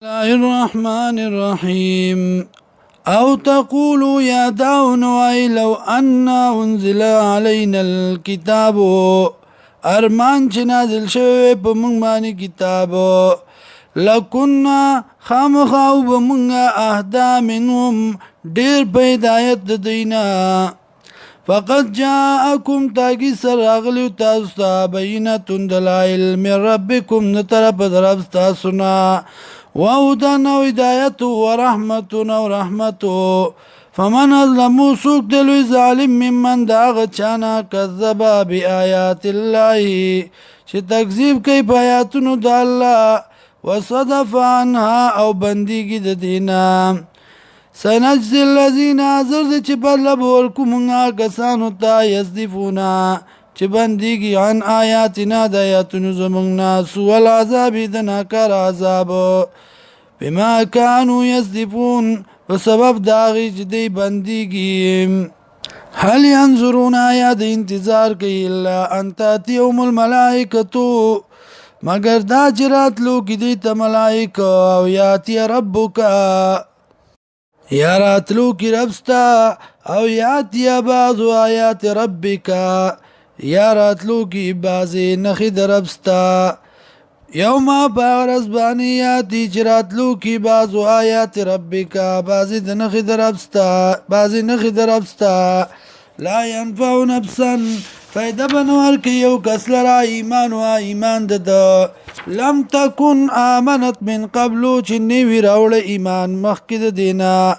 الله الرحمن الرحيم أو تقولوا يا داون وأي لو أن أنزل علينا الكتاب أرمان چې نازل شوی په موږ باندې کتاب لکنا خامخا به موږ اهدا منهم ډېر په هدایت د دینا فقد جاءكم تاگی سر راغلیو تاسو ته بینة دلائل من ربکم نه طرف د رب تاسو نه وهدى او هدایت ورحمت او رحمت فمن ظلمو سوک دلوی ظالم ممن داغ چانا کذب بآیات الله چې تکذیب کوي په آیاتونو د الله وصدف عنها او بندګي د دینا سنجزي الذين زرد چې بل ورکو مونږه کسانو ته یصدفونا چې بندګي عن آیاتنا د آیاتونو زمونږه سوء العذاب د ناکار عذاب بما كانوا يصدفون بسبب داغی چې دی بندګي هل ينظرون آیا د انتظار کوي الا ان تاتيهم الملائکه مگر دا چې راتلو کې دی ته ملائکه او یاتی ربک یا راتلو کی ربستا او یاتی بعض آیات ربک یا راتلو کی بعضی نخی دربستا یوم باغرز بانی یاتی چې راتلو کی بعض آیات ربک بعضی نخی دربستا لا ينفع نفسا فایده بنور که یو کس لرا ایمان و ایمان ده لم تکن آمنت من قبلو چې نیوی راوړ ایمان مخکې دینا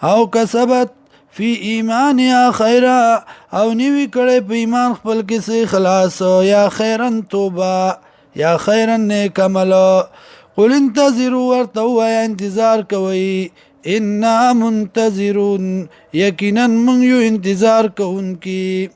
او کسبت فی ایمانیا خیرا او نیوی کړي په ایمان خپل کې سي خلاص یا خیرن توبه یا خیرن نیک عمل قل انتظروا ورته وای انتظار کوي انا منتظرون یقینا من یو انتظار کوونکی